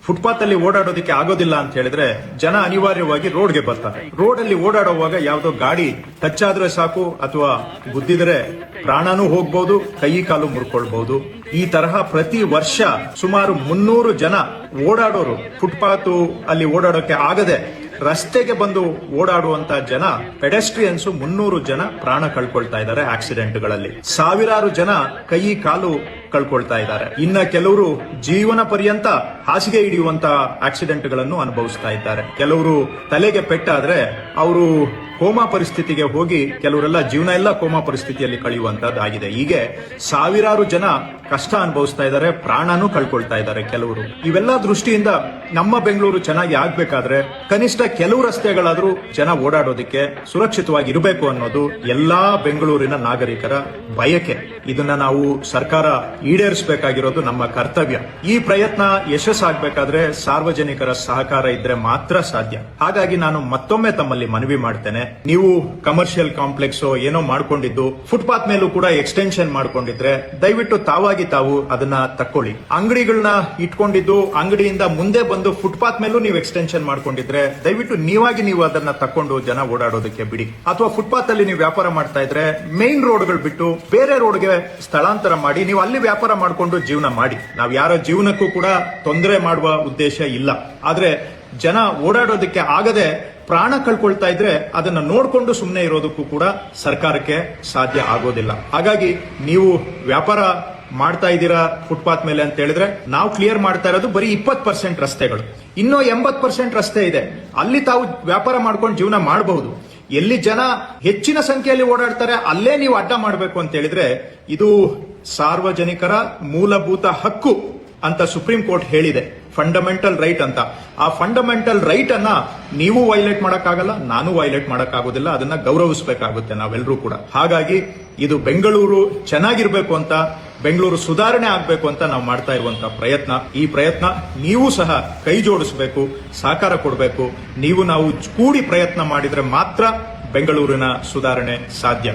Footpath ಅಲ್ಲಿ ಓಡಾಡೋದಕ್ಕೆ ಆಗೋದಿಲ್ಲ ಅಂತ ಹೇಳಿದ್ರೆ ಜನ ಅನಿವಾರ್ಯವಾಗಿ ರೋಡ್ಗೆ ಬರ್ತಾರೆ. ರೋಡ್ ಅಲ್ಲಿ ಓಡಾಡುವಾಗ ಯಾವ್ದೋ ಗಾಡಿ ಟಚ್ ಆದ್ರೆ ಸಾಕು ಅಥವಾ ಗುದ್ದಿದ್ರೆ ಪ್ರಾಣನೂ ಹೋಗ್ಬಹುದು, ಕೈ ಕಾಲು ಮುರ್ಕೊಳ್ಬಹುದು. ಈ ತರಹ ಪ್ರತಿ ವರ್ಷ ಸುಮಾರು 300 ಜನ ಓಡಾಡೋರು ಫುಟ್ಪಾತ್ ಅಲ್ಲಿ ಓಡಾಡೋಕೆ ಆಗದೆ ರಸ್ತೆಗೆ ಬಂದು ಓಡಾಡುವಂತ ಜನ ಪೆಡೆಸ್ಟ್ರಿಯನ್ಸ್ 300 ಜನ ಪ್ರಾಣ ಕಳ್ಕೊಳ್ತಾ ಇದ್ದಾರೆ ಆಕ್ಸಿಡೆಂಟ್ಗಳಲ್ಲಿ. ಸಾವಿರಾರು ಜನ ಕೈ ಕಾಲು ಕಳ್ಕೊಳ್ತಾ ಇದ್ದಾರೆ. ಇನ್ನ ಕೆಲವರು ಜೀವನ ಪರ್ಯಂತ ಹಾಸಿಗೆ ಹಿಡಿಯುವಂತ ಆಕ್ಸಿಡೆಂಟ್ಗಳನ್ನು ಅನುಭವಿಸ್ತಾ ಇದ್ದಾರೆ. ಕೆಲವರು ತಲೆಗೆ ಪೆಟ್ಟಾದ್ರೆ ಅವರು ಕೋಮಾ ಪರಿಸ್ಥಿತಿಗೆ ಹೋಗಿ ಕೆಲವರೆಲ್ಲ ಜೀವನ ಎಲ್ಲ ಕೋಮಾ ಪರಿಸ್ಥಿತಿಯಲ್ಲಿ ಕಳೆಯುವಂತದ್ದಾಗಿದೆ. ಹೀಗೆ ಸಾವಿರಾರು ಜನ ಕಷ್ಟ ಅನುಭವಿಸ್ತಾ ಇದ್ದಾರೆ, ಪ್ರಾಣನೂ ಕಳ್ಕೊಳ್ತಾ ಇದ್ದಾರೆ ಕೆಲವರು. ಇವೆಲ್ಲ ದೃಷ್ಟಿಯಿಂದ ನಮ್ಮ ಬೆಂಗಳೂರು ಚೆನ್ನಾಗಿ ಆಗ್ಬೇಕಾದ್ರೆ ಕನಿಷ್ಠ ಕೆಲವು ರಸ್ತೆಗಳಾದ್ರೂ ಜನ ಓಡಾಡೋದಕ್ಕೆ ಸುರಕ್ಷಿತವಾಗಿ ಇರಬೇಕು ಅನ್ನೋದು ಎಲ್ಲಾ ಬೆಂಗಳೂರಿನ ನಾಗರಿಕರ ಬಯಕೆ. ಇದನ್ನ ನಾವು ಸರ್ಕಾರ ಈಡೇರಿಸಬೇಕಾಗಿರೋದು ನಮ್ಮ ಕರ್ತವ್ಯ. ಈ ಪ್ರಯತ್ನ ಯಶಸ್ಸಾಗಬೇಕಾದ್ರೆ ಸಾರ್ವಜನಿಕರ ಸಹಕಾರ ಇದ್ರೆ ಮಾತ್ರ ಸಾಧ್ಯ. ಹಾಗಾಗಿ ನಾನು ಮತ್ತೊಮ್ಮೆ ತಮ್ಮಲ್ಲಿ ಮನವಿ ಮಾಡ್ತೇನೆ, ನೀವು ಕಮರ್ಷಿಯಲ್ ಕಾಂಪ್ಲೆಕ್ಸ್ ಏನೋ ಮಾಡ್ಕೊಂಡಿದ್ದು ಫುಟ್ಪಾತ್ ಮೇಲೂ ಕೂಡ ಎಕ್ಸ್ಟೆನ್ಷನ್ ಮಾಡ್ಕೊಂಡಿದ್ರೆ ದಯವಿಟ್ಟು ತಾವು ಅದನ್ನ ತಕ್ಕೊಳ್ಳಿ. ಅಂಗಡಿಗಳನ್ನ ಇಟ್ಕೊಂಡಿದ್ದು ಅಂಗಡಿಯಿಂದ ಮುಂದೆ ಬಂದು ಫುಟ್ಪಾತ್ ಮೇಲೂ ನೀವು ಎಕ್ಸ್ಟೆನ್ಷನ್ ಮಾಡ್ಕೊಂಡಿದ್ರೆ ದಯವಿಟ್ಟು ನೀವು ಅದನ್ನ ತಕ್ಕೊಂಡು ಜನ ಓಡಾಡೋದಕ್ಕೆ ಬಿಡಿ. ಅಥವಾ ಫುಟ್ಪಾತ್ ಅಲ್ಲಿ ನೀವು ವ್ಯಾಪಾರ ಮಾಡ್ತಾ ಇದ್ರೆ ಮೇನ್ ರೋಡ್ಗಳು ಬಿಟ್ಟು ಬೇರೆ ರೋಡ್ಗೆ ಸ್ಥಳಾಂತರ ಮಾಡಿ ನೀವು ಅಲ್ಲಿ ವ್ಯಾಪಾರ ಮಾಡ್ಕೊಂಡು ಜೀವನ ಮಾಡಿ. ನಾವು ಯಾರ ಜೀವನಕ್ಕೂ ಕೂಡ ತೊಂದರೆ ಮಾಡುವ ಉದ್ದೇಶ ಇಲ್ಲ. ಆದ್ರೆ ಜನ ಓಡಾಡೋದಕ್ಕೆ ಆಗದೆ ಪ್ರಾಣ ಕಳ್ಕೊಳ್ತಾ ಇದ್ರೆ ಅದನ್ನ ನೋಡ್ಕೊಂಡು ಸುಮ್ಮನೆ ಇರೋದಕ್ಕೂ ಕೂಡ ಸರ್ಕಾರಕ್ಕೆ ಸಾಧ್ಯ ಆಗೋದಿಲ್ಲ. ಹಾಗಾಗಿ ನೀವು ವ್ಯಾಪಾರ ಮಾಡ್ತಾ ಇದ್ದೀರಾ ಫುಟ್ಪಾತ್ ಮೇಲೆ ಅಂತ ಹೇಳಿದ್ರೆ ನಾವು ಕ್ಲಿಯರ್ ಮಾಡ್ತಾ ಇರೋದು ಬರೀ 20% ರಸ್ತೆಗಳು. ಇನ್ನೂ 80% ರಸ್ತೆ ಇದೆ, ಅಲ್ಲಿ ತಾವು ವ್ಯಾಪಾರ ಮಾಡ್ಕೊಂಡು ಜೀವನ ಮಾಡಬಹುದು. ಎಲ್ಲಿ ಜನ ಹೆಚ್ಚಿನ ಸಂಖ್ಯೆಯಲ್ಲಿ ಓಡಾಡ್ತಾರೆ ಅಲ್ಲೇ ನೀವು ಅಡ್ಡ ಮಾಡಬೇಕು ಅಂತ ಹೇಳಿದ್ರೆ ಇದು ಸಾರ್ವಜನಿಕರ ಮೂಲಭೂತ ಹಕ್ಕು ಅಂತ ಸುಪ್ರೀಂ ಕೋರ್ಟ್ ಹೇಳಿದೆ. ಫಂಡಮೆಂಟಲ್ ರೈಟ್ ಅಂತ. ಆ ಫಂಡಮೆಂಟಲ್ ರೈಟ್ ಅನ್ನ ನೀವು ವೈಲೇಟ್ ಮಾಡಕ್ಕಾಗಲ್ಲ, ನಾನು ವೈಲೇಟ್ ಮಾಡಕ್ಕಾಗೋದಿಲ್ಲ. ಅದನ್ನ ಗೌರವಿಸಬೇಕಾಗುತ್ತೆ ನಾವೆಲ್ಲರೂ ಕೂಡ. ಹಾಗಾಗಿ ಇದು ಬೆಂಗಳೂರು ಚೆನ್ನಾಗಿರ್ಬೇಕು ಅಂತ, ಬೆಂಗಳೂರು ಸುಧಾರಣೆ ಆಗಬೇಕು ಅಂತ ನಾವು ಮಾಡ್ತಾ ಇರುವಂತ ಪ್ರಯತ್ನ. ಈ ಪ್ರಯತ್ನ ನೀವು ಸಹ ಕೈ ಜೋಡಿಸಬೇಕು, ಸಹಕಾರ ಕೊಡಬೇಕು. ನಾವು ಕೂಡಿ ಪ್ರಯತ್ನ ಮಾಡಿದ್ರೆ ಮಾತ್ರ ಬೆಂಗಳೂರಿನ ಸುಧಾರಣೆ ಸಾಧ್ಯ.